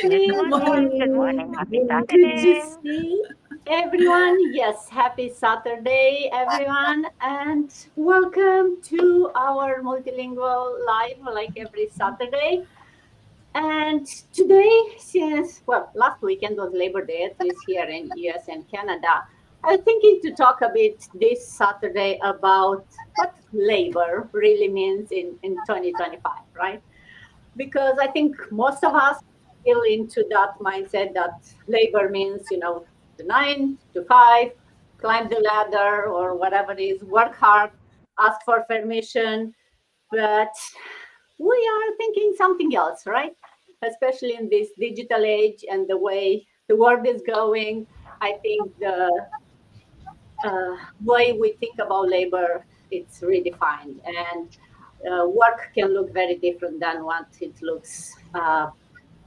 Good Good morning. Good morning. morning. Happy Good to Saturday. see everyone. Yes, happy Saturday, everyone, and welcome to our multilingual live like every Saturday. And today, since last weekend was Labor Day, at least here in US and Canada, I'm thinking to talk a bit this Saturday about what labor really means in 2025, right? Because I think most of us feel into that mindset that labor means, the 9 to 5, climb the ladder or whatever it is, work hard, ask for permission. But we are thinking something else, right? Especially in this digital age and the way the world is going. I think the way we think about labor, it's redefined. And work can look very different than what it looks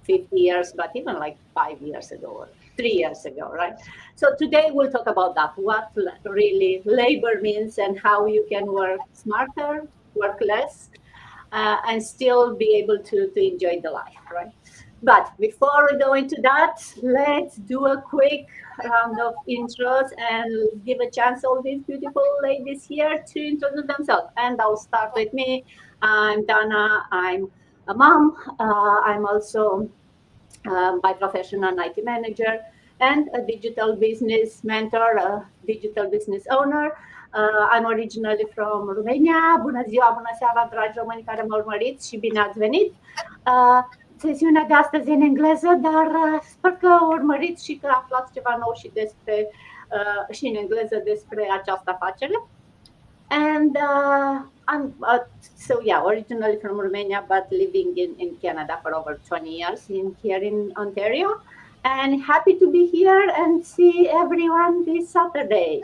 50 years, but even like 5 years ago or 3 years ago, right? So today we'll talk about that, what really labor means and how you can work smarter, work less, and still be able to enjoy the life, right? But before we go into that, let's do a quick round of intros and give a chance all these beautiful ladies here to introduce themselves. And I'll start with me. I'm Dana. I'm a mom. I'm also by profession an IT manager and a digital business mentor, a digital business owner. I'm originally from Romania. Bună ziua, bună seara, dragi români care mă urmăriți și bine ați venit. Sesiunea de astăzi e în engleză, dar sper că urmăriți și că aflați ceva nou și și în engleză despre această afacere. And originally from Romania, but living in Canada for over 20 years here in Ontario. And happy to be here and see everyone this Saturday.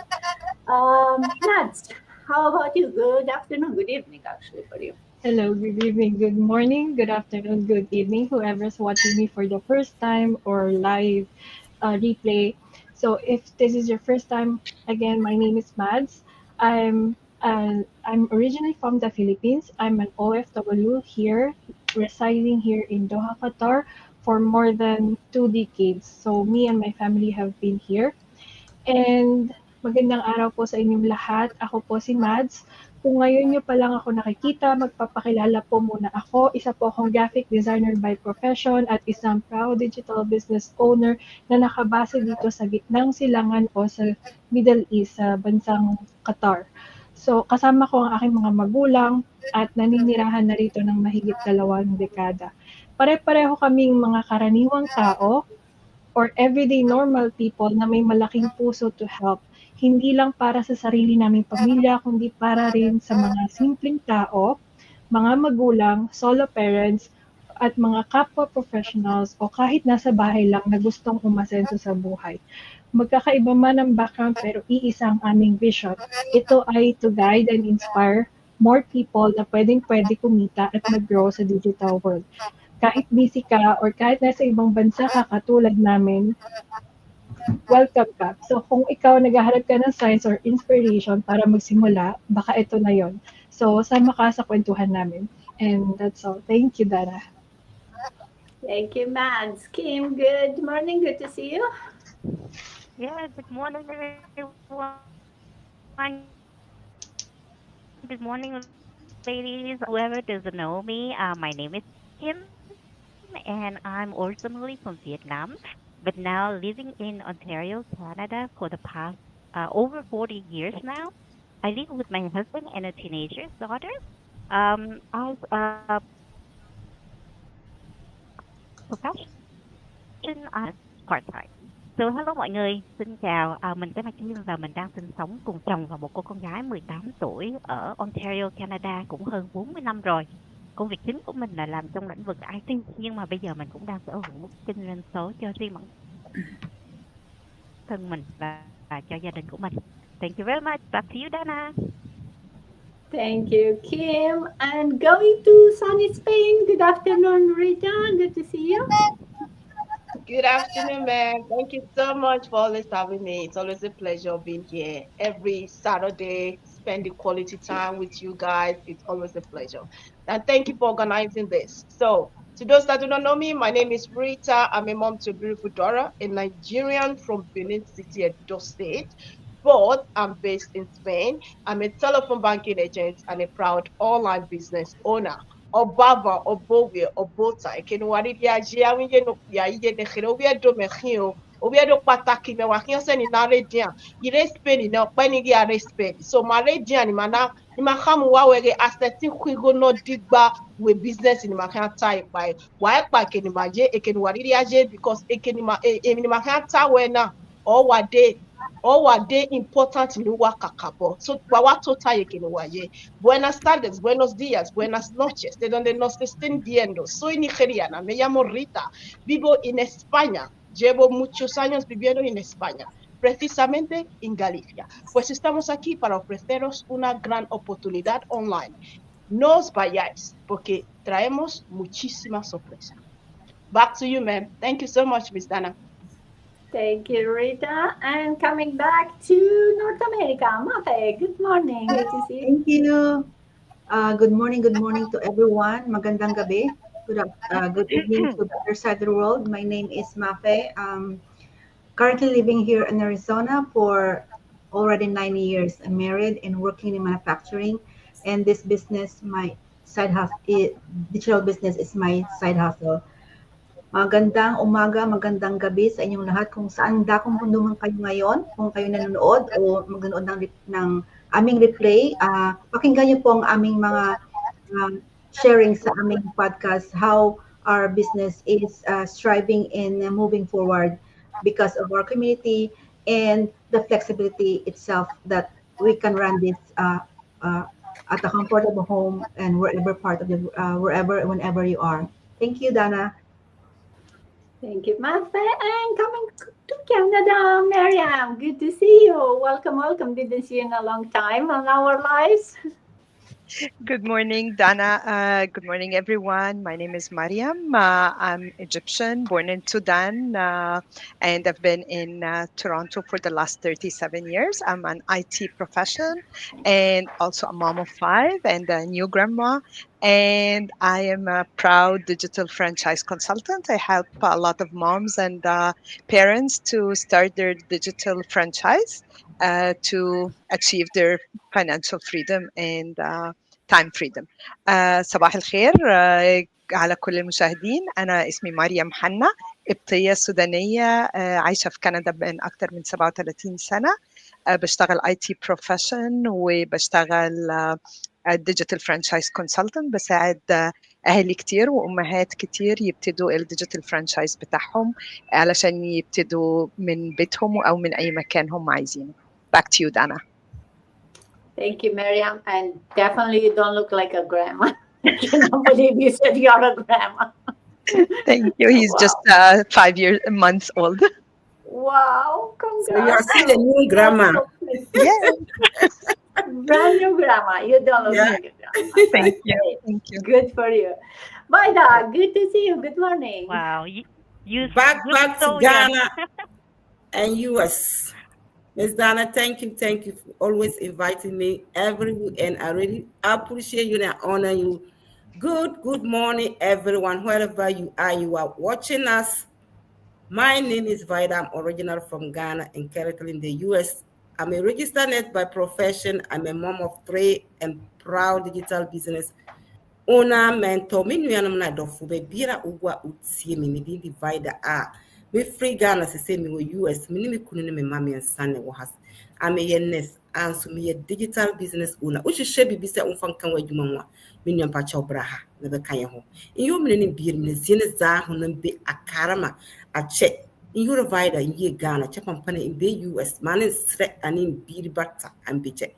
Nads, how about you? Good afternoon, good evening, actually, for you. Hello, good evening, good morning, good afternoon, good evening, whoever's watching me for the first time or live replay. So, if this is your first time, again, my name is Mads. I'm originally from the Philippines. I'm an OFW here, residing here in Doha, Qatar, for more than 2 decades. So, me and my family have been here. And magandang araw po sa inyong lahat. Ako po si Mads. Kung ngayon nyo pa lang ako nakikita, magpapakilala po muna ako. Isa po akong graphic designer by profession at isang proud digital business owner na nakabase dito sa gitnang silangan o sa Middle East, sa bansang Qatar. So, kasama ko ang aking mga magulang at naninirahan na rito ng mahigit 2 dekada. Pare-pareho kaming mga karaniwang tao or everyday normal people na may malaking puso to help. Hindi lang para sa sarili naming pamilya, kundi para rin sa mga simpleng tao, mga magulang, solo parents, at mga kapwa professionals o kahit nasa bahay lang na gustong umasenso sa buhay. Magkakaiba man ang background pero iisa ang aming vision. Ito ay to guide and inspire more people na pwedeng-pwede kumita at mag-grow sa digital world. Kahit busy ka or kahit nasa ibang bansa ka katulad namin, welcome ka. So kung ikaw naghahanap ka ng signs or inspiration para magsimula, baka ito na yon. So sama ka sa kwentuhan namin. And that's all. Thank you, Dara. Thank you, Mads. Kim, good morning. Good to see you. Yeah, good morning, everyone. Good morning, ladies. Whoever doesn't know me, my name is Kim, and I'm originally from Vietnam, but now living in Ontario, Canada for the past over 40 years now. I live with my husband and a teenager daughter. As a profession, I'm a part-time. So hello mọi người, xin chào. Mình tên là Kim và mình đang sinh sống cùng chồng và một cô con gái 18 tuổi ở Ontario, Canada cũng hơn 40 năm rồi. Công việc chính của mình là làm trong lĩnh vực IT, nhưng mà bây giờ mình cũng đang sở hữu kinh doanh số cho riêng bản thân mình và cho gia đình của mình. Thank you very much. Back to you, Dana. Thank you, Kim. And going to sunny Spain. Good afternoon, Rita. Good to see you. Good afternoon, man. Thank you so much for always having me. It's always a pleasure being here every Saturday, spending quality time with you guys. It's always a pleasure. And thank you for organizing this. So, To those that do not know me, my name is Rita. I'm a mom to a beautiful daughter, a Nigerian from Benin City, Edo State, but I'm based in Spain. I'm a telephone banking agent and a proud online business owner. Obava, Obowe, Obota, Ekenuwari Diaji, Awinye no Yaye Nekhere, Obiedo Mechio, Obiedo Pataki, Mewakian Seni Naredian, Ire Spain, no Penigi Are Spain. So Maredian, ni makamu wawere aseti kwigo no digba we business in makanta ipai wa pa keni maje ekeni wariri aje because ekeni ma ni makanta we na or wade important ni wa kakabo so wa tota ekeni waye buenas tardes buenos días buenas noches de donde nos estén viendo soy nigeriana me llamo Rita vivo en España llevo muchos años viviendo en España precisamente en Galicia. Pues estamos aquí para ofreceros una gran oportunidad online. No os vayáis porque traemos muchísimas sorpresas. Back to you, ma'am. Thank you so much, Miss Dana. Thank you, Rita. And coming back to North America, Mafe, good morning. Good to see you. Thank you. Good morning to everyone. Magandang gabi. Good evening to the other side of the world. My name is Mafe. Currently living here in Arizona for already 9 years. I'm married and working in manufacturing. And this business, my side hustle, digital business is my side hustle. Magandang umaga, magandang gabi sa inyong lahat kung saan dakong mundo man kayo ngayon, kung kayo nanonood o maganood ng aming replay, pakinggan niyo po ang aming mga sharing sa aming podcast, how our business is striving and moving forward because of our community and the flexibility itself that we can run this at a comfortable home and wherever part of the wherever whenever you are. Thank you, Dana. Thank you, Mafe. And coming to Canada, Miriam, good to see you. Welcome, welcome. Didn't see you in a long time on our lives. Good morning, Dana. Good morning, everyone. My name is Mariam. I'm Egyptian, born in Sudan, and I've been in Toronto for the last 37 years. I'm an IT profession and also a mom of five and a new grandma. And I am a proud digital franchise consultant. I help a lot of moms and parents to start their digital franchise to achieve their financial freedom and time freedom. صباح الخير على كل المشاهدين. أنا اسمي مريم حنا، قبطية سودانية، عايشة في كندا من أكثر من 37 سنة. بشتغل IT profession وبشتغل digital franchise consultant، بساعد أهلي كتير وأمهات كتير يبتدوا الديجيتال فرانشايز بتاعهم علشان يبتدوا من بيتهم أو من أي مكان هم عايزينه. Back to you, Dana. Thank you, Miriam. And definitely you don't look like a grandma. I cannot believe you said you're a grandma. Thank you. He's just 5 months old. Wow, So you are congrats. still a new grandma. Yeah. Brand new grandma. You don't look Yeah. like a grandma. Thank you. Great. Thank you. Good for you. Maida, good to see you. Good morning. Wow, you Back look to so young. Ghana and US. Miss Dana, thank you for always inviting me every week, and I really appreciate you and honor you. Good morning, everyone, wherever you are watching us. My name is Vida. I'm original from Ghana and currently in the US. I'm a registered nurse by profession. I'm a mom of three and proud digital business owner, mentor. Me nuanom na adɔfo baabiara wowɔ a wotie me din Divider a mefiri Ghana sɛ sɛ mewɔ US. Me ne me kunu ne me ma mmiɛnsa ne wɔ ha. Ameyɛ nurse anso meyɛ digital business owner. Wohwehwɛ biribi sɛ womfa nka w'adwuma ho a me nua mpakyɛw bra ha na bɛka yɛ ho. Nyɛ mene ne bie me zie ne zaa honam be akarama akyɛ. Nyɛ Divider nyɛ Ghana kyɛ pampana be US. Mane srɛ ane biri bata ambɛkyɛ.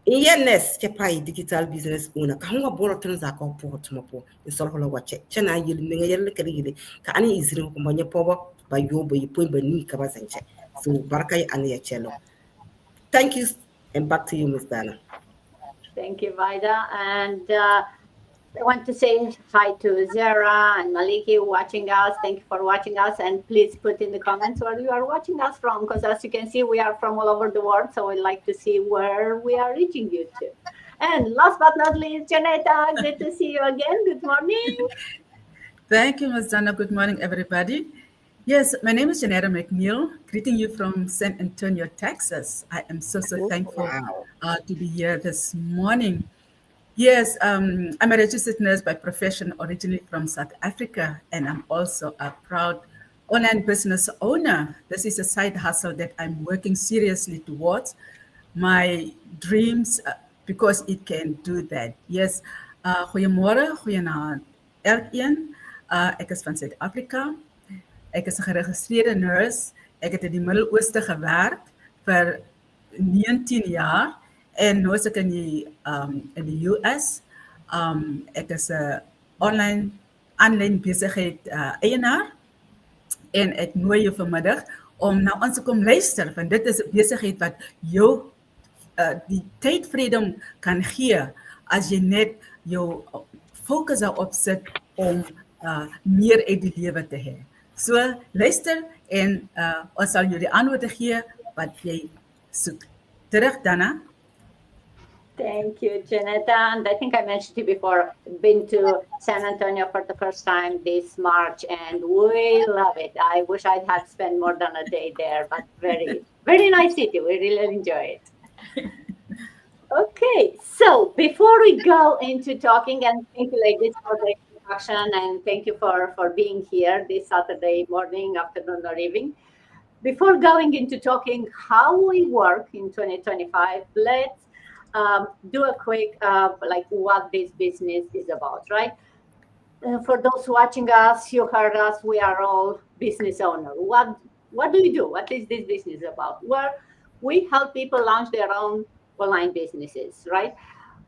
Yes, Chapai digital business owner. Kahunga borotons are called Portomopo, in Solhola watch, Chena Yelming, Kani is in Kumbanya Power by Yobo, you put Bani Kabasanche. So Barkai and Yachello. Thank you, and back to you, Miss Dana. Thank you, Vida. And I want to say hi to Zara and Maliki watching us. Thank you for watching us. And please put in the comments where you are watching us from, because as you can see, we are from all over the world. So we'd like to see where we are reaching you to. And last but not least, Janetta, good to see you again. Good morning. Thank you, Ms. Dana. Good morning, everybody. Yes, my name is Janetta McNeil, greeting you from San Antonio, Texas. I am so thankful Wow. to be here this morning. Yes, I'm a registered nurse by profession, originally from South Africa, and I'm also a proud online business owner. This is a side hustle that I'm working seriously towards my dreams because it can do that. Yes, goeiemôre, goeienaand elkeen. Ek is van Suid-Afrika. Ek is 'n geregistreerde nurse. Ek het in die Midde-Ooste gewerk vir 19 jaar en nou is ek in die US. Ek is 'n aanlyn besigheid eienaar en ek nooi jou vanmiddag om na ons te kom luister want dit is 'n besigheid wat jou die tydvreedom kan gee as jy net jou fokus daarop sit om meer uit die lewe te hê. So luister en ons sal jou die antwoorde gee wat jy soek. Terug Dana. Thank you, Janetta. And I think I mentioned it before, been to San Antonio for the first time this March, and we love it. I wish I'd had spent more than a day there, but very nice city. We really enjoy it. Okay, so before we go into talking, and thank you, ladies, for the introduction, and thank you for being here this Saturday morning, afternoon, or evening. Before going into talking how we work in 2025, let's do a quick like what this business is about, right? For those watching us, you heard us. We are all business owners. What do we do? What is this business about? Well, we help people launch their own online businesses, right?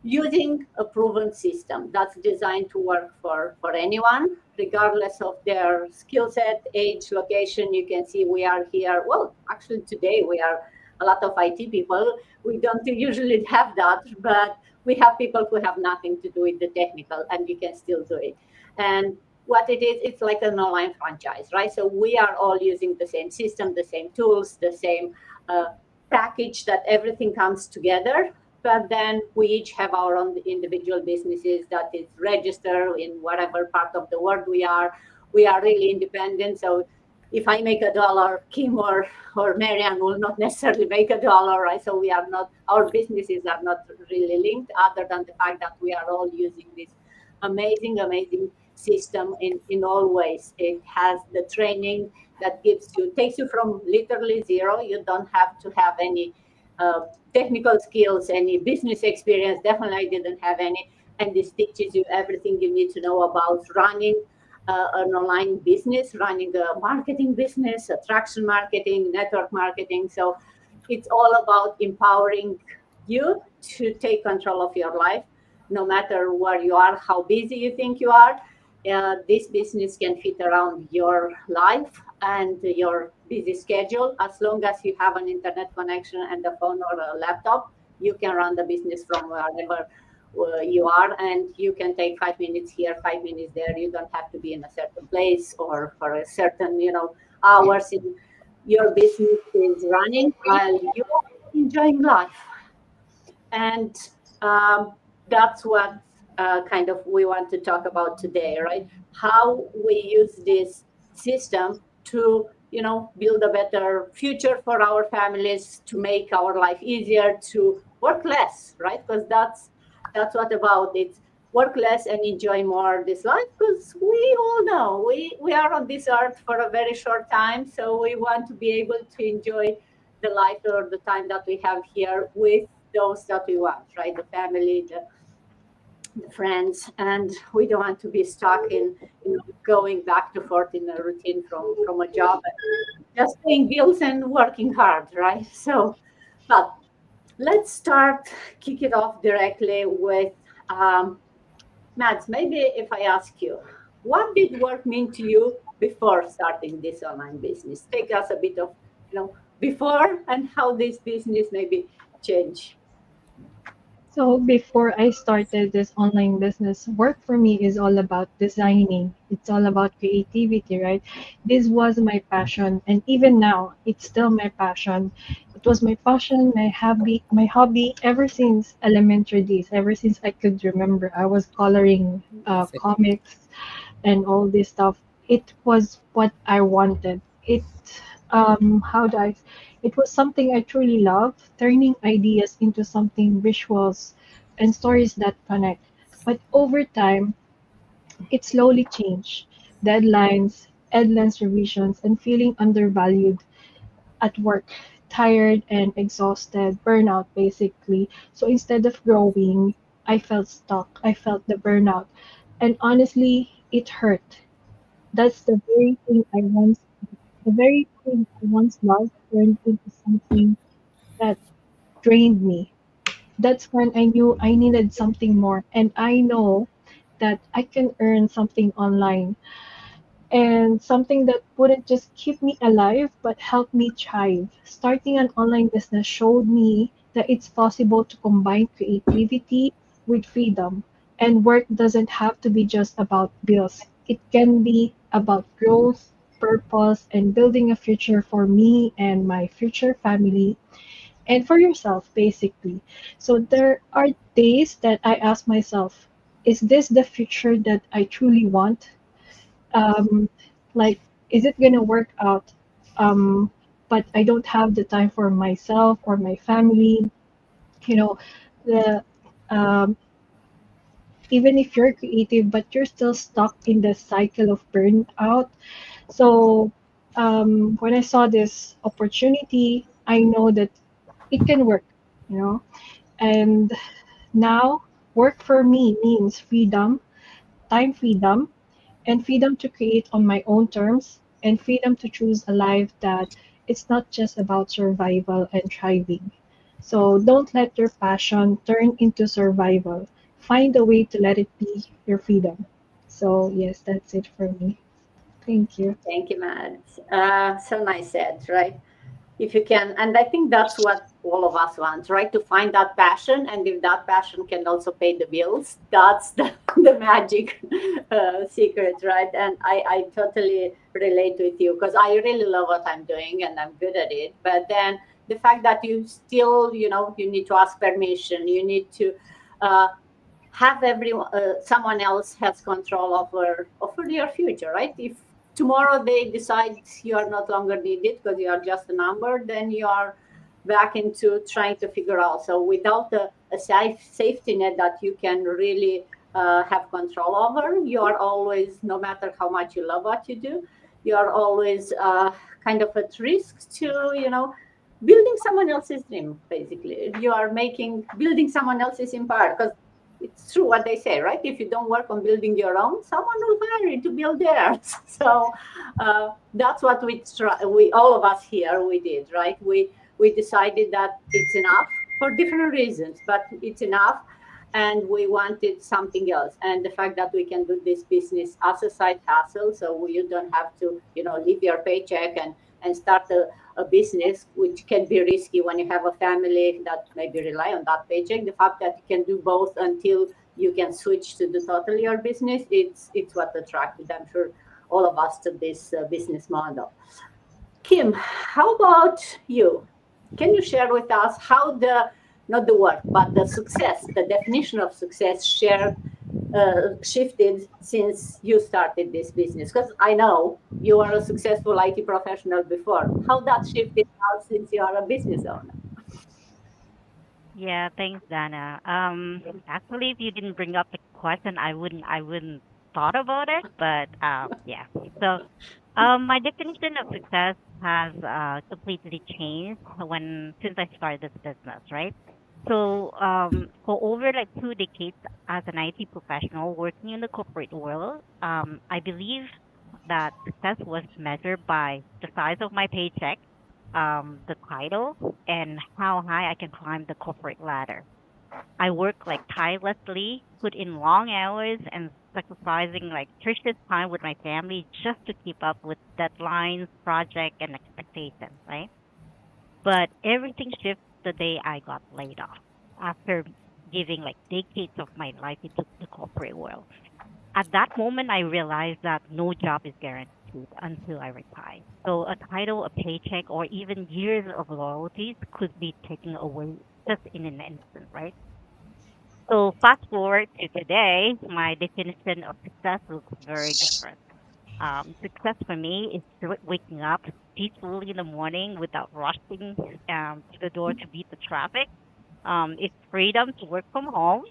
Using a proven system that's designed to work for anyone, regardless of their skill set, age, location. You can see we are here. Well, actually, today we are a lot of IT people. We don't usually have that, but we have people who have nothing to do with the technical, and you can still do it. And what it is, it's like an online franchise, right? So we are all using the same system, the same tools, the same package that everything comes together. But then we each have our own individual businesses that is registered in whatever part of the world we are. We are really independent. So if I make a dollar, Kim or Marianne will not necessarily make a dollar, right? So we are not, our businesses are not really linked, other than the fact that we are all using this amazing system in all ways. It has the training that takes you from literally zero. You don't have to have any technical skills, any business experience. Definitely I didn't have any. And this teaches you everything you need to know about running an online business, running a marketing business, attraction marketing, network marketing. So it's all about empowering you to take control of your life, no matter where you are, how busy you think you are. This business can fit around your life and your busy schedule. As long as you have an internet connection and a phone or a laptop, you can run the business from wherever you are, and you can take 5 minutes here, 5 minutes there. You don't have to be in a certain place or for a certain hours. In your business is running while you're enjoying life. And that's what kind of we want to talk about today, right? How we use this system to build a better future for our families, to make our life easier, to work less, right? Because that's what about it. Work less and enjoy more this life, because we all know we are on this earth for a very short time, so we want to be able to enjoy the life or the time that we have here with those that we want, right? The family, the friends, and we don't want to be stuck in going back to forth in a routine from a job, just paying bills and working hard, right? So, but let's kick it off directly with Mads. Maybe if I ask you, what did work mean to you before starting this online business? Take us a bit of before and how this business maybe changed. So before I started this online business, work for me is all about designing. It's all about creativity, right? This was my passion, and even now, it's still my passion. It was my passion, my hobby ever since elementary days, ever since I could remember. I was coloring comics, and all this stuff. It was what I wanted. How do I, it was something I truly love, turning ideas into something visuals and stories that connect. But over time, it slowly changed. Deadlines, endless revisions, and feeling undervalued at work, tired and exhausted, burnout basically. So instead of growing, I felt stuck. I felt the burnout. And honestly, it hurt. That's the very thing I once loved turned into something that drained me. That's when I knew I needed something more. And I know that I can earn something online and something that wouldn't just keep me alive but help me thrive. Starting an online business showed me that it's possible to combine creativity with freedom, and work doesn't have to be just about bills. It can be about growth, purpose, and building a future for me and my future family and for yourself, basically. So there are days that I ask myself, is this the future that I truly want? um, like, is it gonna work out? Um, but I don't have the time for myself or my family. You know, the um, even if you're creative, but you're still stuck in the cycle of burnout. So when I saw this opportunity, I know that it can work. You know, and now work for me means freedom, time freedom, and freedom to create on my own terms, and freedom to choose a life that it's not just about survival and thriving. So don't let your passion turn into survival. Find a way to let it be your freedom. So, yes, that's it for me. Thank you. Thank you, Matt. So nice said, right? If you can, and I think that's what all of us want, right? To find that passion, and if that passion can also pay the bills, that's the magic secret, right? And I totally relate with you because I really love what I'm doing and I'm good at it. But then the fact that you still, you need to ask permission, you need to uh, have someone else has control over your future, right? If tomorrow they decide you are not longer needed because you are just a number, then you are back into trying to figure out. So without a safety net that you can really have control over, you are always, no matter how much you love what you do, you are always kind of at risk to building someone else's dream. Basically, you are making building someone else's empire, because it's true what they say, right? If you don't work on building your own, someone will hire you to build theirs. So that's what we all of us here we did, right? We decided that it's enough for different reasons, but it's enough, and we wanted something else. And the fact that we can do this business as a side hustle, so you don't have to, leave your paycheck and start a business, which can be risky when you have a family that maybe rely on that paycheck. The fact that you can do both until you can switch to the totally your business, it's what attracted, I'm sure, all of us to this business model. Kim, how about you? Can you share with us how the not the work but the success, the definition of success, shifted since you started this business? Because I know you are a successful IT professional before. How that shifted now since you are a business owner? Yeah, thanks, Dana. Actually, if you didn't bring up the question, I wouldn't thought about it. But yeah. So, my definition of success has completely changed since I started this business, right? So, for over like 2 decades as an IT professional working in the corporate world, I believe that success was measured by the size of my paycheck, the title, and how high I can climb the corporate ladder. I work like tirelessly, put in long hours, and sacrificing like precious time with my family just to keep up with deadlines, project, and expectations, right? But everything shifted the day I got laid off after giving like decades of my life into the corporate world. At that moment, I realized that no job is guaranteed until I retire. So a title, a paycheck, or even years of loyalties could be taken away just in an instant, right? So fast forward to today, my definition of success looks very different. Success for me is waking up peacefully in the morning without rushing to the door to beat the traffic. It's freedom to work from home,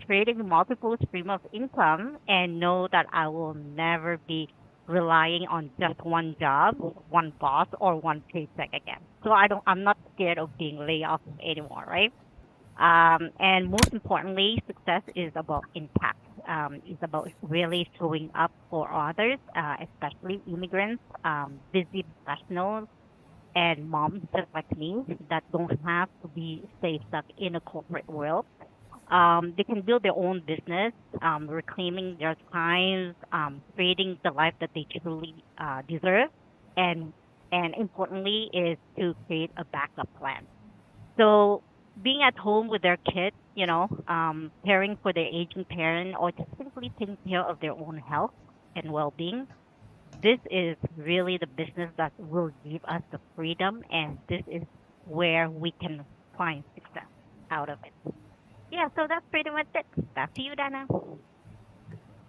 creating multiple stream of income, and know that I will never be relying on just one job, one boss, or one paycheck again. So I'm not scared of being laid off anymore, right? And most importantly, success is about impact. It's about really showing up for others, especially immigrants, busy professionals, and moms just like me that don't have to be stay stuck in a corporate world. They can build their own business, reclaiming their time, creating the life that they truly deserve, and and importantly is to create a backup plan. So being at home with their kids, caring for their aging parent, or just simply taking care of their own health and well-being, this is really the business that will give us the freedom, and this is where we can find success out of it. Yeah, so that's pretty much it. Back to you, Dana.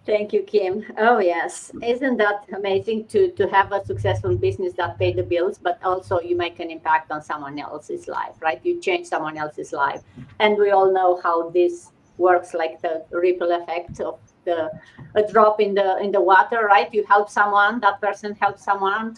Thank you, Kim. Oh yes, isn't that amazing to have a successful business that pay the bills, but also you make an impact on someone else's life, right? You change someone else's life, and we all know how this works, like the ripple effect of the a drop in the water, right? You help someone, that person helps someone,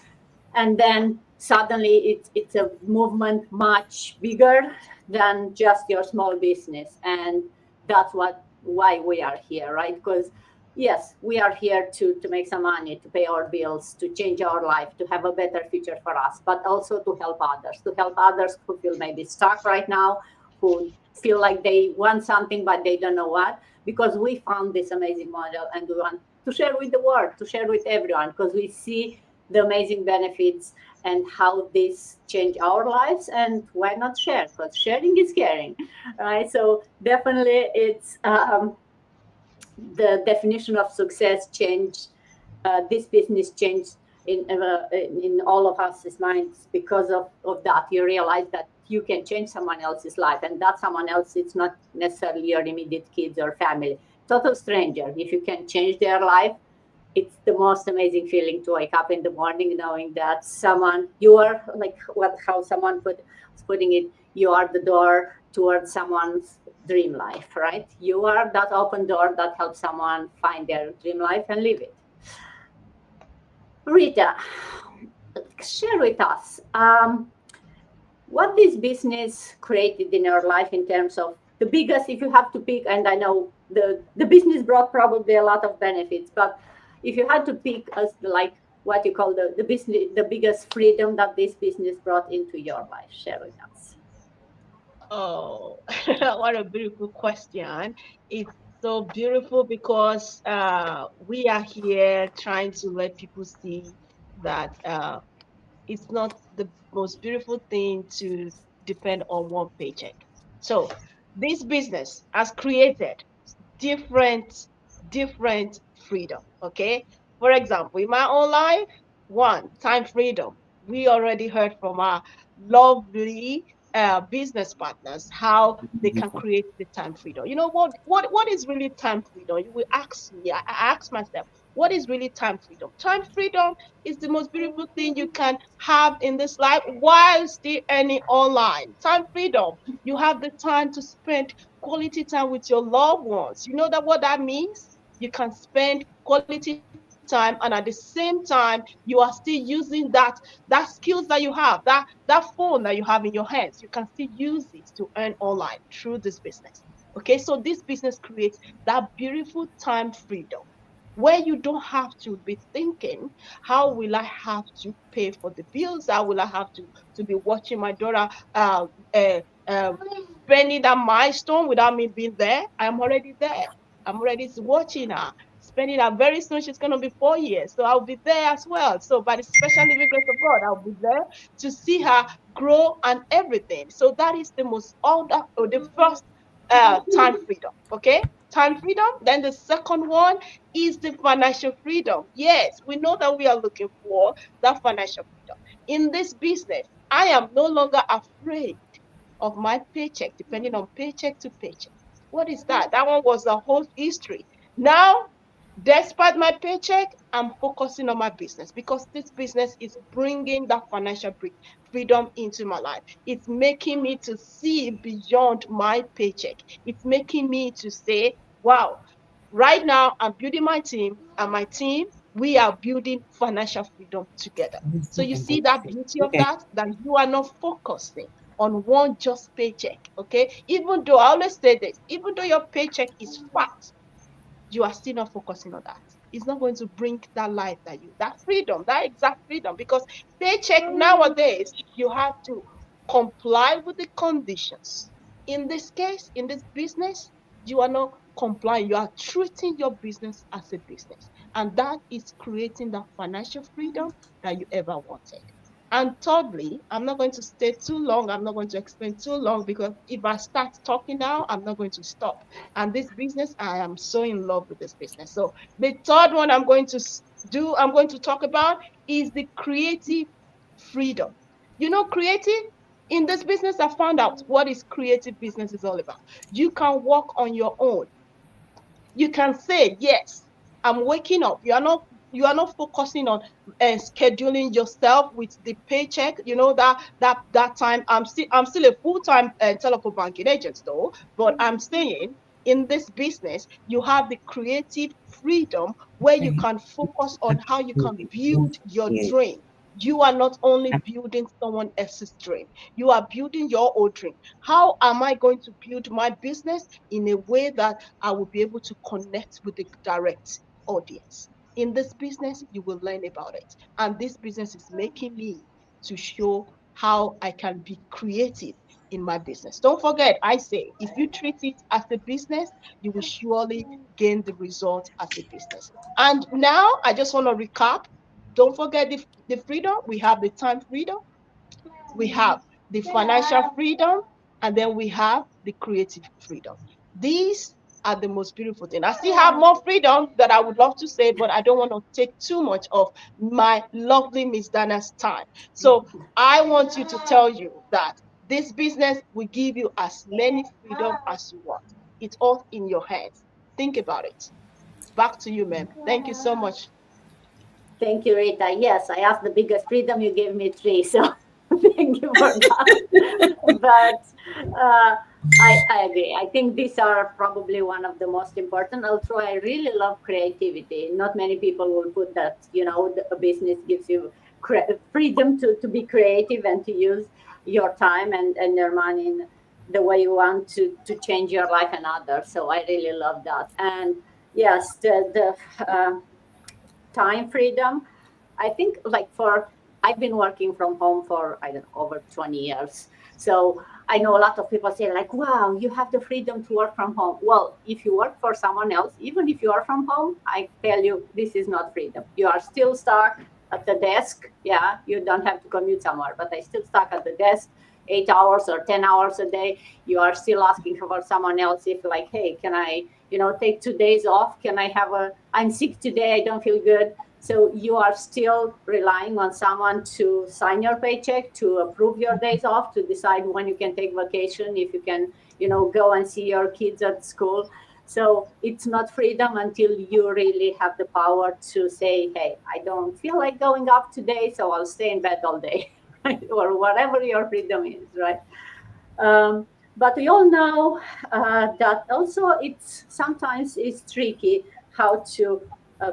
and then suddenly it's a movement much bigger than just your small business, and that's what why we are here, right? Because yes, we are here to make some money, to pay our bills, to change our life, to have a better future for us, but also to help others who feel maybe stuck right now, who feel like they want something but they don't know what, because we found this amazing model and we want to share with the world, to share with everyone, because we see the amazing benefits and how this change our lives, and why not share, because sharing is caring, right? So definitely it's the definition of success changed. This business changed in all of us' minds because of that. You realize that you can change someone else's life, and that someone else, it's not necessarily your immediate kids or family, total stranger. If you can change their life, it's the most amazing feeling to wake up in the morning knowing that someone, you are like what how someone was putting it, you are the door towards someone's dream life, right? You are that open door that helps someone find their dream life and live it. Rita, share with us what this business created in your life in terms of the biggest, if you have to pick, and I know the business brought probably a lot of benefits, but if you had to pick as like what you call the business, the biggest freedom that this business brought into your life, share with us. Oh, what a beautiful question. It's so beautiful because we are here trying to let people see that it's not the most beautiful thing to depend on one paycheck. So, this business has created different different freedom. Okay, for example, in my own life, one, time freedom. We already heard from our lovely business partners how they can create the time freedom. You know what is really time freedom? You will ask me. I ask myself, what is really time freedom? Time freedom is the most beautiful thing you can have in this life while still earning online. Time freedom, you have the time to spend quality time with your loved ones. You know that what that means? You can spend quality time, and at the same time, you are still using that skills that you have, that phone that you have in your hands. You can still use it to earn online through this business. Okay, so this business creates that beautiful time freedom where you don't have to be thinking, how will I have to pay for the bills? How will I have to be watching my daughter uh, uh, spending that milestone without me being there? I'm already there. I'm already watching her spending her. Very soon she's going to be 4 years, so I'll be there as well. So by the special living grace of God, I'll be there to see her grow and everything. So that is the most all that or the first time freedom. Okay, time freedom. Then the second one is the financial freedom. Yes, we know that we are looking for that financial freedom in this business. I am no longer afraid of my paycheck, depending on paycheck to paycheck. What is that? That one was the whole history. Now, despite my paycheck, I'm focusing on my business because this business is bringing that financial freedom into my life. It's making me to see beyond my paycheck. It's making me to say, wow, right now I'm building my team, and my team, we are building financial freedom together. So you see that beauty of that you are not focusing on one just paycheck. Okay. Even though I always say this, even though your paycheck is fat, you are still not focusing on that. It's not going to bring that life that freedom, that exact freedom. Because paycheck nowadays, you have to comply with the conditions. In this case, in this business, you are not complying. You are treating your business as a business. And that is creating that financial freedom that you ever wanted. And thirdly, I'm not going to stay too long. I'm not going to explain too long, because if I start talking now, I'm not going to stop. And this business, I am so in love with this business. So the third one I'm going to talk about is the creative freedom. You know, creative in this business, I found out what is creative business is all about. You can work on your own. You can say, yes, I'm waking up. You are not focusing on scheduling yourself with the paycheck. You know that time. I'm still a full-time telephone banking agent though, but I'm saying in this business you have the creative freedom where you can focus on how you can build your dream. You are not only building someone else's dream, you are building your own dream. How am I going to build my business in a way that I will be able to connect with the direct audience? In this business, you will learn about it. And this business is making me to show how I can be creative in my business. Don't forget, I say, if you treat it as a business, you will surely gain the result as a business. And now I just want to recap. Don't forget the freedom. We have the time freedom, we have the financial freedom, and then we have the creative freedom. These are the most beautiful thing. I still have more freedom that I would love to say, but I don't want to take too much of my lovely Miss Dana's time. So I want you to tell you that this business will give you as many freedom as you want. It's all in your hands. Think about it. Back to you, ma'am. Thank you so much. Thank you, Rita. Yes, I asked the biggest freedom. You gave me three, so thank you for that. But I agree. I think these are probably one of the most important. Also, I really love creativity. Not many people will put that. A business gives you freedom to be creative and to use your time and your money in the way you want to change your life and others. So I really love that. And yes, the time freedom. I think like for I've been working from home for I don't know over 20 years. So I know a lot of people say like, wow, you have the freedom to work from home. Well, if you work for someone else, even if you are from home, I tell you this is not freedom. You are still stuck at the desk. Yeah, you don't have to commute somewhere, but I still stuck at the desk 8 hours or 10 hours a day. You are still asking for someone else if like, hey, can I take 2 days off? Can I have I'm sick today, I don't feel good. So you are still relying on someone to sign your paycheck, to approve your days off, to decide when you can take vacation, if you can, go and see your kids at school. So it's not freedom until you really have the power to say, hey, I don't feel like going up today, so I'll stay in bed all day, right? Or whatever your freedom is, right? But we all know that also it's sometimes it's tricky how to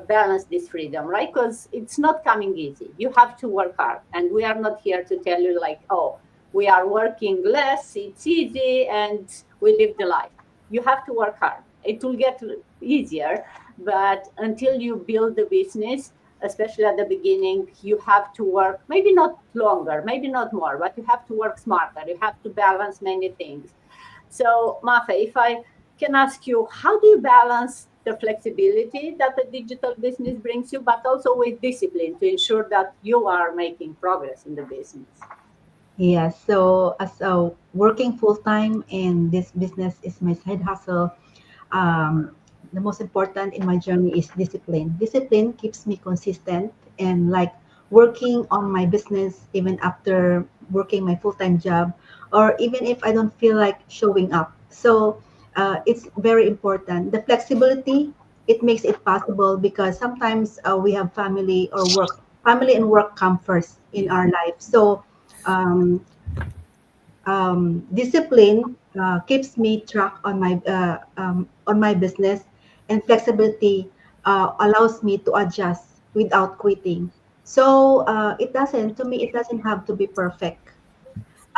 balance this freedom, right? Because it's not coming easy. You have to work hard, and we are not here to tell you like, oh, we are working less, it's easy, and we live the life. You have to work hard. It will get easier, but until you build the business, especially at the beginning, you have to work maybe not longer, maybe not more, but you have to work smarter. You have to balance many things. So, Mafe, if I can ask you, how do you balance the flexibility that the digital business brings you, but also with discipline to ensure that you are making progress in the business? Yes, so as working full time in this business is my side hustle, the most important in my journey is discipline. Discipline keeps me consistent and like working on my business even after working my full time job, or even if I don't feel like showing up. So it's very important. The flexibility, it makes it possible because sometimes we have family or work, family and work come first in our life. So um, discipline keeps me track on my business, and flexibility allows me to adjust without quitting. So it doesn't, to me, it doesn't have to be perfect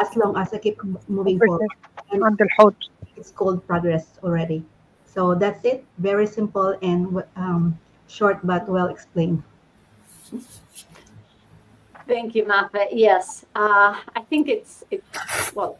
as long as I keep moving forward. And عند الحوض. it's called progress already. So that's it. Very simple and short but well explained. Thank you, Mafe. Yes, I think well,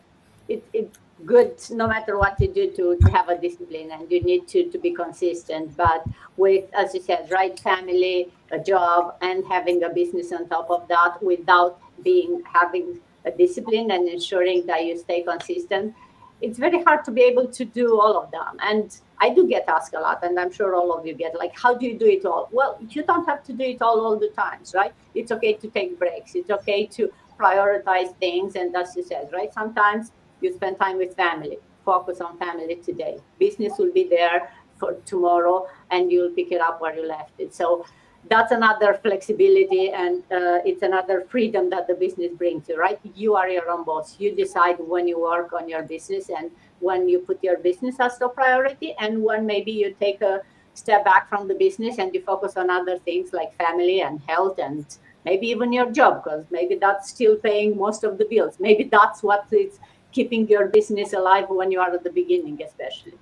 it's good no matter what you do to have a discipline, and you need to be consistent. But with, as you said, right, family, a job, and having a business on top of that, without being having a discipline and ensuring that you stay consistent, it's very hard to be able to do all of them. And I do get asked a lot, and I'm sure all of you get, like, how do you do it all? Well, you don't have to do it all the times, right? It's okay to take breaks. It's okay to prioritize things. And as you said, right, sometimes you spend time with family. Focus on family today. Business will be there for tomorrow, and you'll pick it up where you left it. So that's another flexibility, and it's another freedom that the business brings you, right? You are your own boss. You decide when you work on your business, and when you put your business as the priority, and when maybe you take a step back from the business and you focus on other things like family and health, and maybe even your job, because maybe that's still paying most of the bills. Maybe that's what is keeping your business alive when you are at the beginning, especially.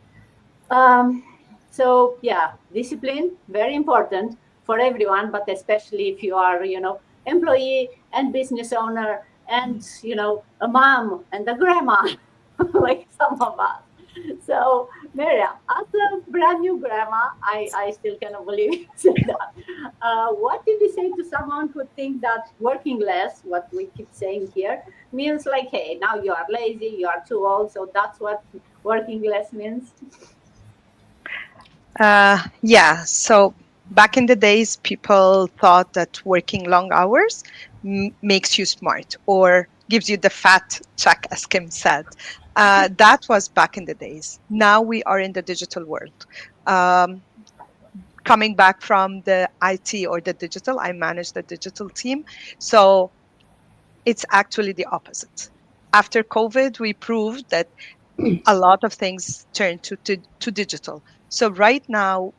Um, so yeah, discipline, very important for everyone, but especially if you are, employee and business owner, and a mom and a grandma, like some of us. So Miriam, as a brand new grandma, I still cannot believe you said that. What did you say to someone who think that working less, what we keep saying here, means like, hey, now you are lazy, you are too old, so that's what working less means? Yeah, so back in the days, people thought that working long hours makes you smart or gives you the fat check, as Kim said. That was back in the days. Now we are in the digital world. Um, Coming back from the IT or the digital, I manage the digital team. So it's actually the opposite. After COVID, we proved that a lot of things turned to digital. So right now,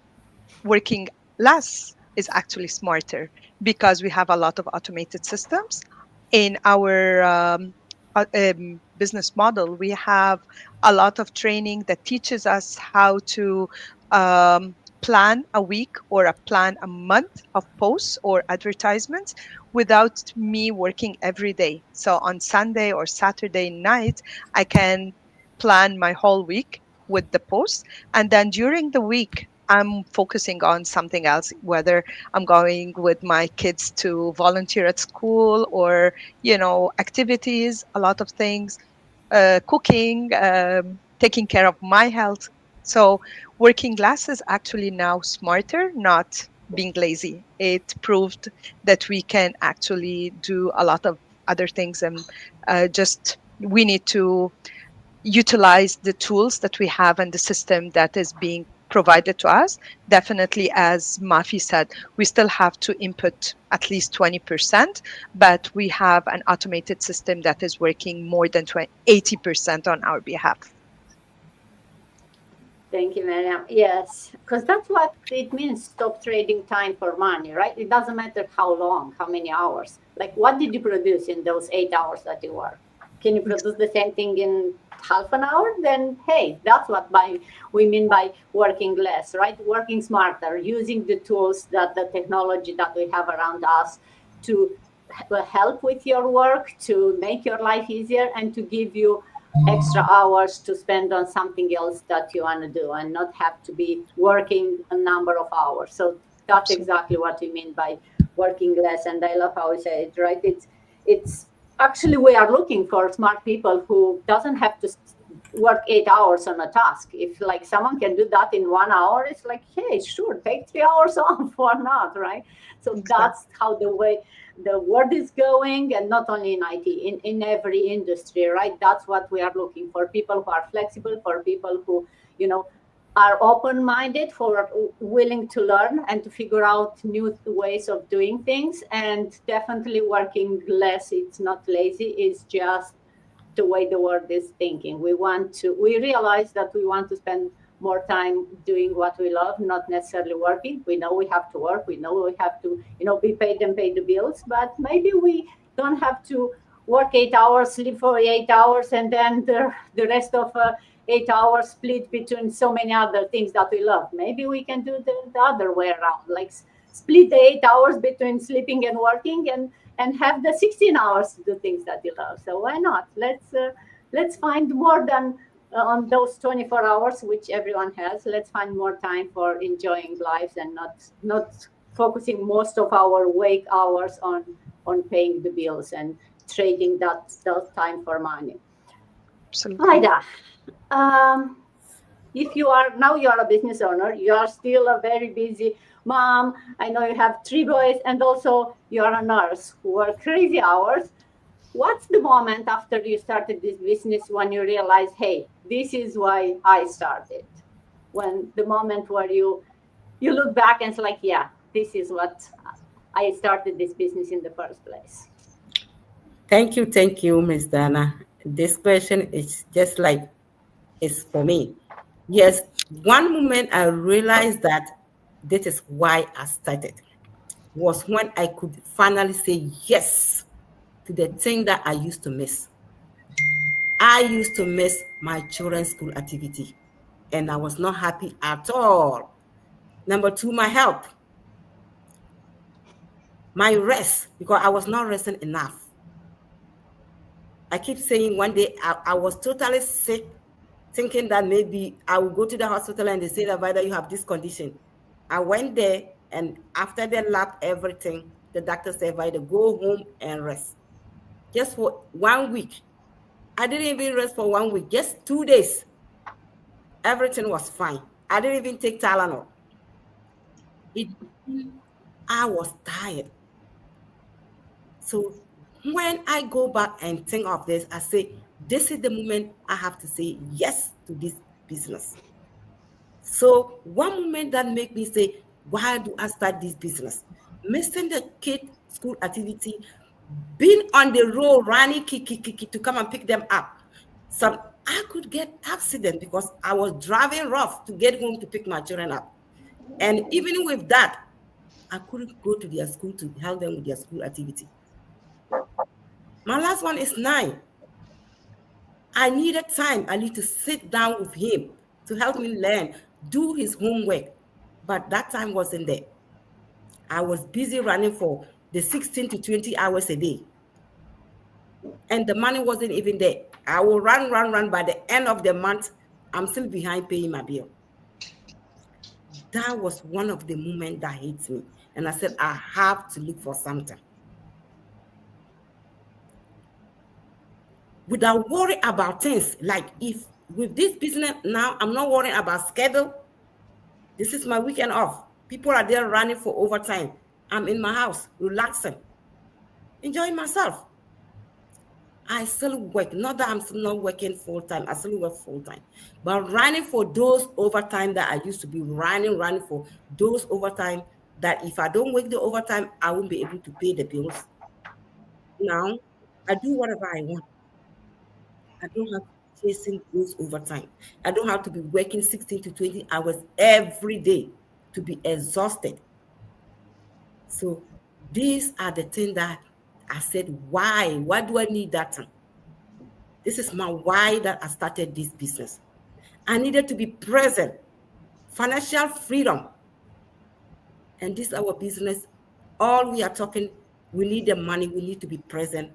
working less is actually smarter because we have a lot of automated systems in our business model. We have a lot of training that teaches us how to plan a week or a plan a month of posts or advertisements without me working every day. So on Sunday or Saturday night, I can plan my whole week with the posts, and then during the week I'm focusing on something else, whether I'm going with my kids to volunteer at school or, activities, a lot of things, cooking, taking care of my health. So working less is actually now smarter, not being lazy. It proved that we can actually do a lot of other things, and just we need to utilize the tools that we have and the system that is being provided to us. Definitely, as Mafi said, we still have to input at least 20%, but we have an automated system that is working more than 80% on our behalf. Thank you, Miriam. Yes, because that's what it means, stop trading time for money, right? It doesn't matter how long, how many hours. Like, what did you produce in those 8 hours that you work? Can you produce the same thing in half an hour? Then, hey, that's what we mean by working less, right? Working smarter, using the tools, that the technology that we have around us to help with your work, to make your life easier, and to give you extra hours to spend on something else that you want to do, and not have to be working a number of hours. So that's Absolutely. exactly what we mean by working less. And I love how you say it, right? It's actually, we are looking for smart people who doesn't have to work 8 hours on a task. If like someone can do that in 1 hour, it's like, hey, sure, take 3 hours off, or not, right? So Exactly. that's how the way the world is going, and not only in IT, in every industry, right? That's what we are looking for, people who are flexible, for people who you know, are open minded, for willing to learn and to figure out new ways of doing things. And definitely working less, it's not lazy, it's just the way the world is thinking. We realize that we want to spend more time doing what we love, not necessarily working. We know we have to work. We know we have to, be paid and pay the bills, but maybe we don't have to work 8 hours, sleep for 8 hours, and then the rest of 8 hours split between so many other things that we love. Maybe we can do the other way around, like split the 8 hours between sleeping and working, and have the 16 hours to do things that you love. So why not? Let's find more than on those 24 hours, which everyone has. Let's find more time for enjoying lives, and not focusing most of our wake hours on paying the bills and trading that time for money. Absolutely. Haida, um, if you are now, you are a business owner, you are still a very busy mom. I know you have three boys, and also you are a nurse who work crazy hours. What's the moment after you started this business when you realize, hey, this is why I started? When the moment where you look back and it's like, yeah, this is what I started this business in the first place. Thank you, Miss Dana. This question is just like it's for me. Yes, one moment I realized that this is why I started was when I could finally say yes to the thing that I used to miss. I used to miss my children's school activity, and I was not happy at all. Number two, my health, my rest, because I was not resting enough. I keep saying one day I was totally sick, thinking that maybe I will go to the hospital and they say that Vida, you have this condition. I went there, and after they lab everything, the doctor said, Vida, go home and rest. Just for 1 week. I didn't even rest for 1 week, just 2 days. Everything was fine. I didn't even take Tylenol. It, I was tired. So when I go back and think of this, I say, this is the moment I have to say yes to this business. So one moment that make me say, why do I start this business? Missing the kid school activity, being on the road, running to come and pick them up. Some I could get accident because I was driving rough to get home to pick my children up. And even with that, I couldn't go to their school to help them with their school activity. My last one is 9. I needed time. I need to sit down with him to help me learn, do his homework. But that time wasn't there. I was busy running for the 16 to 20 hours a day. And the money wasn't even there. I will run. By the end of the month, I'm still behind paying my bill. That was one of the moments that hits me. And I said, I have to look for something. Without worry about things. Like if with this business now, I'm not worrying about schedule. This is my weekend off. People are there running for overtime. I'm in my house, relaxing, enjoying myself. I still work. Not that I'm still not working full time. I still work full time. But running for those overtime that I used to be running for those overtime that if I don't work the overtime, I won't be able to pay the bills. Now, I do whatever I want. I don't have to be chasing those overtime. I don't have to be working 16 to 20 hours every day to be exhausted. So these are the things that I said, why? Why do I need that time? This is my why that I started this business. I needed to be present, financial freedom. And this is our business. All we are talking, we need the money, we need to be present.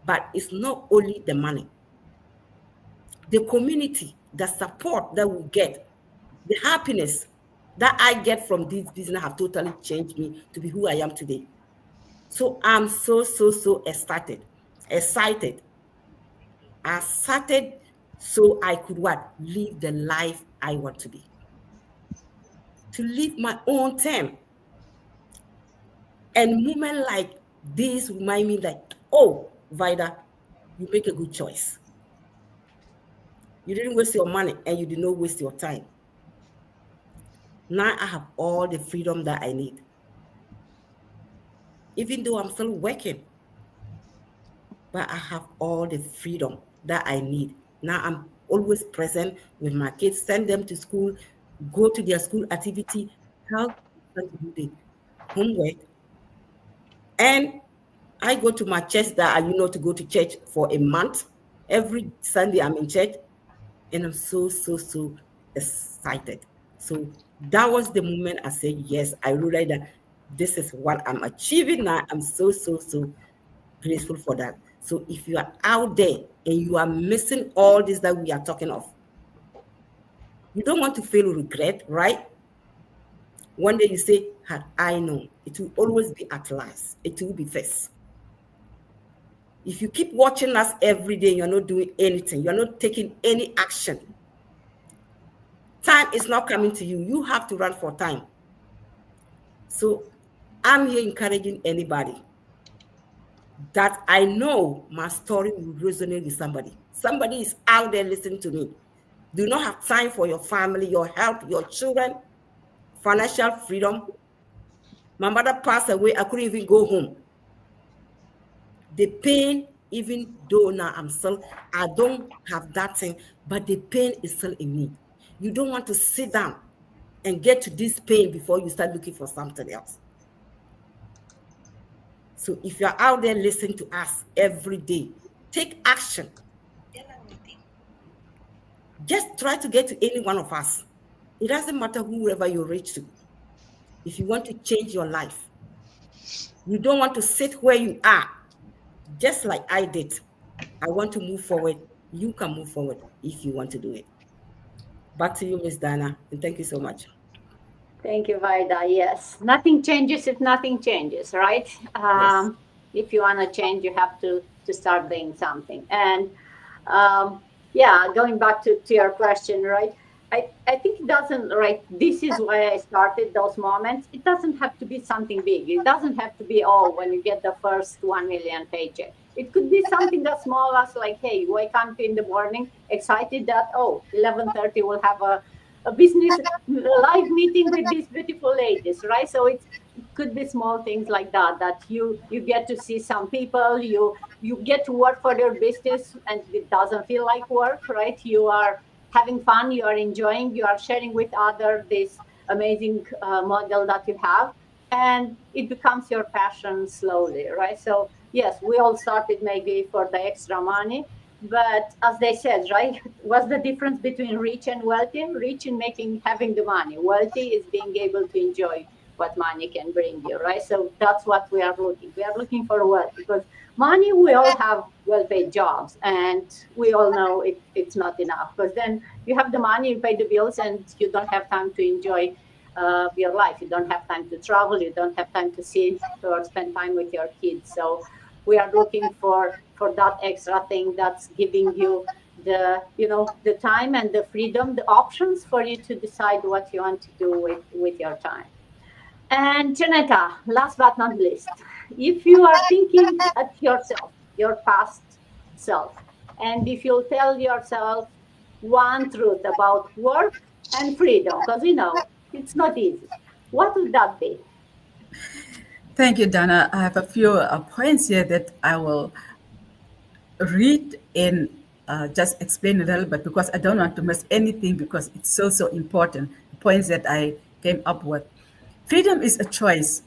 But it's not only the money. The community, the support that we get, the happiness that I get from this business have totally changed me to be who I am today. So I'm so excited. Excited. I started so I could what? Live the life I want to be. To live my own term. And moment like this remind me like, oh, Vida, you make a good choice. You didn't waste your money and you did not waste your time. Now I have all the freedom that I need. Even though I'm still working, but I have all the freedom that I need. Now I'm always present with my kids, send them to school, go to their school activity, help them to do the homework. And I go to my church that I to go to church for a month. Every Sunday I'm in church and I'm so, so, so excited. So that was the moment I said, yes, I realized that this is what I'm achieving now. I'm so, so, so grateful for that. So if you are out there and you are missing all this that we are talking of, you don't want to feel regret, right? One day you say, had I known, it will always be at last. It will be first. If you keep watching us every day, you're not doing anything, you're not taking any action, time is not coming to you. You have to run for time. So I'm here encouraging anybody that I know my story will resonate with somebody. Somebody is out there listening to me. Do not have time for your family, your health, your children, financial freedom. My mother passed away. I couldn't even go home. The pain, even though now I don't have that thing, but the pain is still in me. You don't want to sit down and get to this pain before you start looking for something else. So if you're out there listening to us every day, take action. Just try to get to any one of us. It doesn't matter whoever you reach to. If you want to change your life, you don't want to sit where you are, just like I did. I want to move forward. You can move forward if you want to do it. Back to you, Miss Dana, and thank you so much. Thank you, Vaida. Yes, nothing changes if nothing changes, right? Yes. If you want to change, you have to start doing something. And yeah, going back to your question, right? I think it doesn't, right? This is why I started those moments. It doesn't have to be something big. It doesn't have to be, oh, when you get the first 1 million paycheck. It could be something that small as like, hey, you wake up in the morning excited that, oh, 11:30 we'll have a business live meeting with these beautiful ladies, right? So it could be small things like that, that you get to see some people, you get to work for your business and it doesn't feel like work, right? You are having fun, you are enjoying, you are sharing with other this amazing model that you have, and it becomes your passion slowly, right? So yes, we all started maybe for the extra money, but as they said, right, what's the difference between rich and wealthy? Rich in making having the money, wealthy is being able to enjoy what money can bring you, right? So that's what we are looking. We are looking for wealth because money, we all have well-paid jobs, and we all know it's not enough because then you have the money, you pay the bills, and you don't have time to enjoy your life. You don't have time to travel. You don't have time to sit or spend time with your kids. So we are looking for that extra thing that's giving you the time and the freedom, the options for you to decide what you want to do with your time. And Janetta, last but not least, if you are thinking at yourself, your past self, and if you'll tell yourself one truth about work and freedom, because it's not easy, what would that be? Thank you, Dana. I have a few points here that I will read and just explain a little bit because I don't want to miss anything because it's so, so important. The points that I came up with. Freedom is a choice,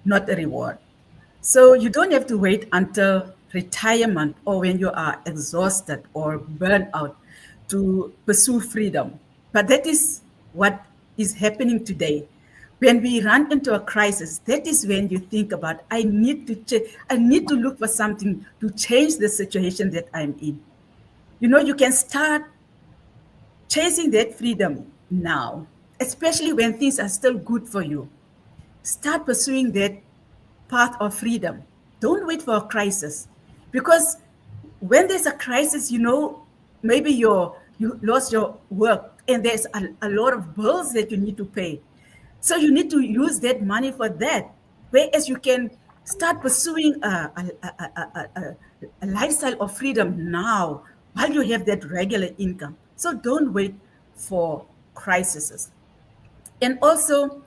not a reward. So you don't have to wait until retirement or when you are exhausted or burned out to pursue freedom. But that is what is happening today. When we run into a crisis, that is when you think about I need to I need to look for something to change the situation that I'm in. You can start chasing that freedom now, especially when things are still good for you. Start pursuing that path of freedom. Don't wait for a crisis. Because when there's a crisis, maybe you lost your work and there's a lot of bills that you need to pay. So you need to use that money for that. Whereas you can start pursuing a lifestyle of freedom now while you have that regular income. So don't wait for crises. And also,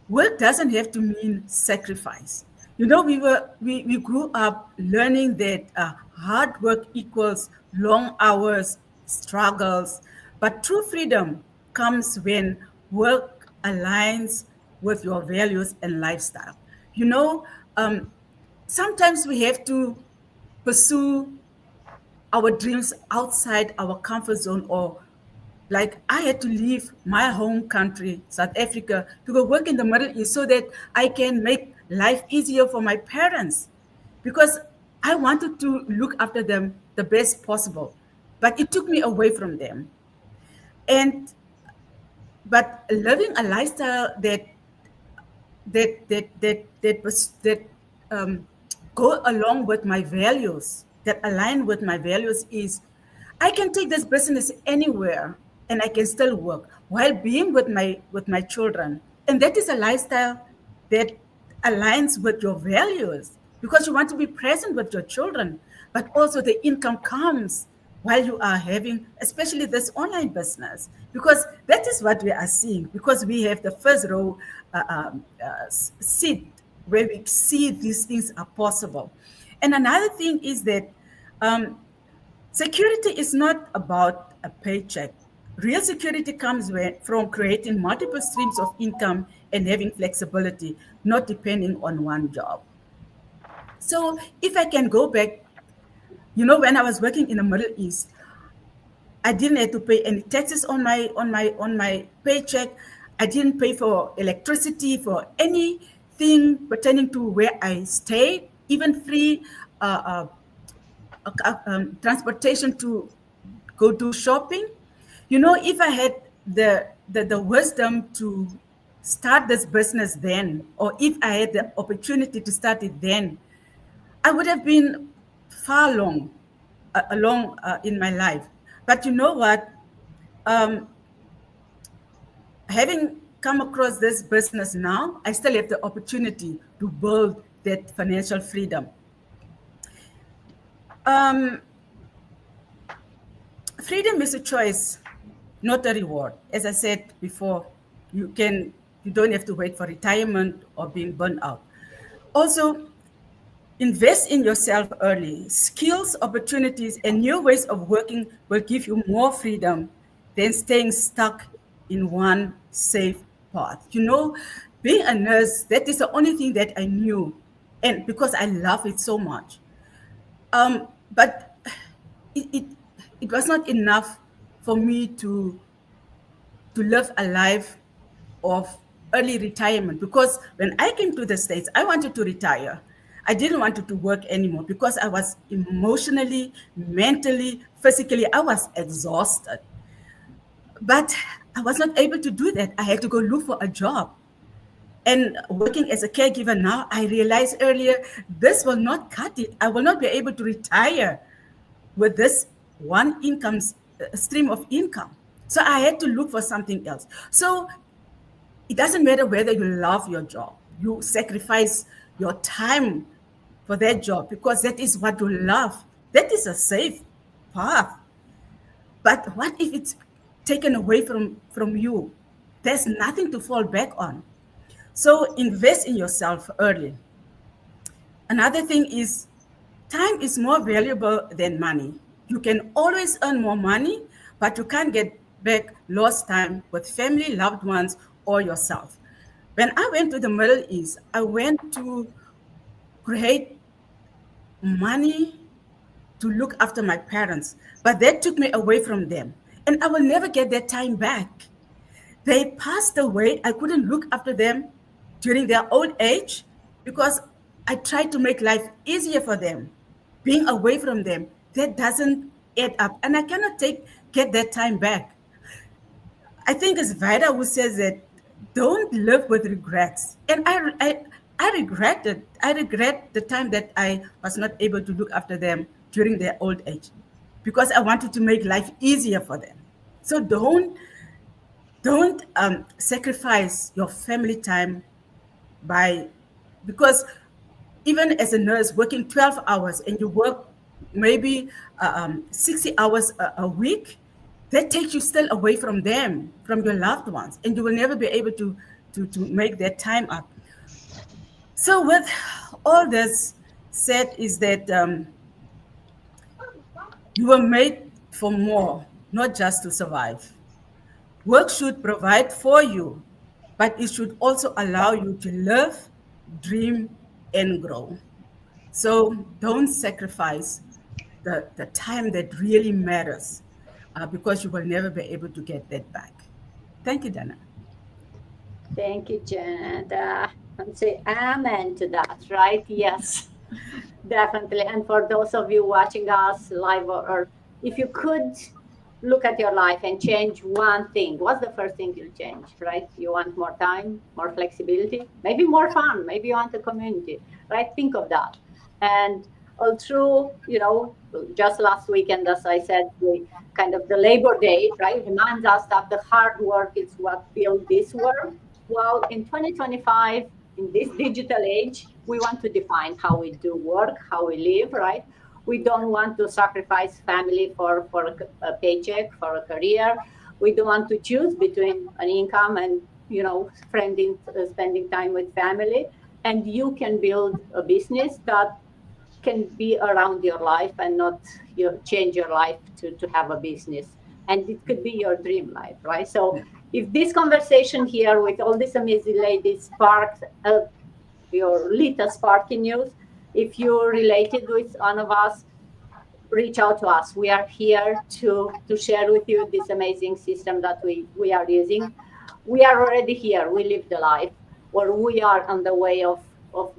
work doesn't have to mean sacrifice. You know, we grew up learning that hard work equals long hours, struggles, but true freedom comes when work aligns with your values and lifestyle. You know, sometimes we have to pursue our dreams outside our comfort zone, or like I had to leave my home country, South Africa, to go work in the Middle East so that I can make life easier for my parents, because I wanted to look after them the best possible. But it took me away from them. And but living a lifestyle that um, go along with my values, that align with my values, is I can take this business anywhere and I can still work while being with my children. And that is a lifestyle that aligns with your values, because you want to be present with your children, but also the income comes while you are having, especially this online business, because that is what we are seeing, because we have the first row seat where we see these things are possible. And another thing is that um, security is not about a paycheck. Real security comes from creating multiple streams of income and having flexibility, not depending on one job. So if I can go back, you know, when I was working in the Middle East, I didn't have to pay any taxes on my paycheck. I didn't pay for electricity, for anything pertaining to where I stayed, even free uh, transportation to go do shopping. You know, if I had the wisdom to start this business then, or if I had the opportunity to start it then, I would have been far along in my life. But you know what? Um, Having come across this business now, I still have the opportunity to build that financial freedom. Um, Freedom is a choice, not a reward. As I said before, you don't have to wait for retirement or being burned out. Also, invest in yourself early. Skills, opportunities, and new ways of working will give you more freedom than staying stuck in one safe path. You know, being a nurse, that is the only thing that I knew, and because I love it so much. But it, it, it was not enough for me to live a life of early retirement, because when I came to the States, I wanted to retire. I didn't want to work anymore because I was emotionally, mentally, physically, I was exhausted. But I was not able to do that. I had to go look for a job. And working as a caregiver now, I realized earlier this will not cut it. I will not be able to retire with this one income stream of income. So I had to look for something else. So it doesn't matter whether you love your job, you sacrifice your time for that job because that is what you love. That is a safe path. But what if it's taken away from you? There's nothing to fall back on. So invest in yourself early. Another thing is, time is more valuable than money. You can always earn more money, but you can't get back lost time with family, loved ones, or yourself. When I went to the Middle East, I went to create money to look after my parents, but that took me away from them. And I will never get that time back. They passed away. I couldn't look after them during their old age because I tried to make life easier for them. Being away from them, that doesn't add up. And I cannot get that time back. I think it's Vida who says that don't live with regrets. And I regret it. I regret the time that I was not able to look after them during their old age because I wanted to make life easier for them. So don't sacrifice your family time by, because even as a nurse working 12 hours and you work maybe 60 hours a week, that takes you still away from them, from your loved ones, and you will never be able to make that time up. So, with all this said, is that you were made for more, not just to survive. Work should provide for you, but it should also allow you to live, dream, and grow. So don't sacrifice the time that really matters because you will never be able to get that back. Thank you, Dana. Thank you, Jen. And say amen to that, right? Yes, definitely. And for those of you watching us live, or if you could look at your life and change one thing, what's the first thing you'll change, right? You want more time, more flexibility, maybe more fun, maybe you want a community, right? Think of that. And all through, just last weekend, as I said, we kind of the Labor Day, right, reminds us that the hard work is what built this world. Well, in 2025, in this digital age, we want to define how we do work, how we live, right? We don't want to sacrifice family for a paycheck, for a career. We don't want to choose between an income and, spending time with family. And you can build a business that can be around your life and not change your life to have a business. And it could be your dream life, right? So if this conversation here with all these amazing ladies sparked your little spark in you, if you related with one of us, reach out to us. We are here to share with you this amazing system that we are using. We are already here. We live the life, or we are on the way of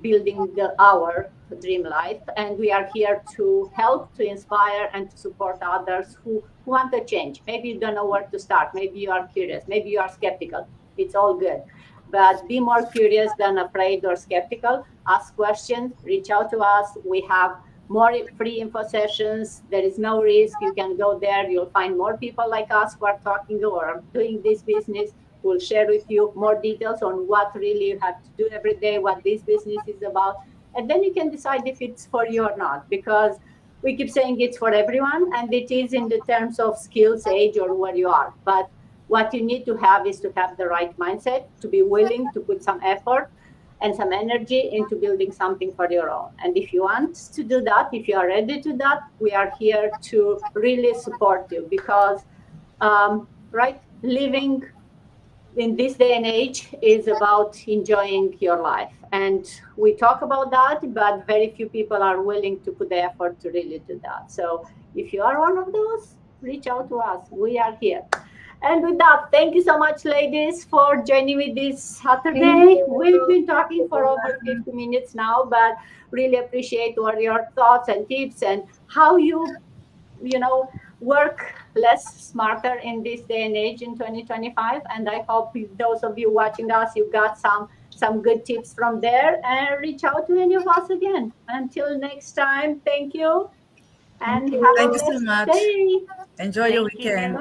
building our dream life, and we are here to help, to inspire, and to support others who want to change. Maybe you don't know where to start. Maybe you are curious. Maybe you are skeptical. It's all good. But be more curious than afraid or skeptical. Ask questions, reach out to us. We have more free info sessions. There is no risk. You can go there. You'll find more people like us who are talking or are doing this business. We'll share with you more details on what really you have to do every day, what this business is about. And then you can decide if it's for you or not, because we keep saying it's for everyone, and it is in the terms of skills, age, or where you are. But what you need to have is to have the right mindset, to be willing to put some effort and some energy into building something for your own. And if you want to do that, if you are ready to that, we are here to really support you, because, right, living in this day and age is about enjoying your life. And we talk about that, but very few people are willing to put the effort to really do that. So if you are one of those, reach out to us. We are here. And with that, thank you so much, ladies, for joining me this Thank Saturday. We've you. been talking for over 50 minutes now, but really appreciate all your thoughts and tips and how you know, work less smarter in this day and age in 2025. And I hope those of you watching us, you got some good tips from there, and reach out to any of us again. Until next time, thank you Thank and you. have a Thank you so blessed much. day. Enjoy your Thank you. weekend.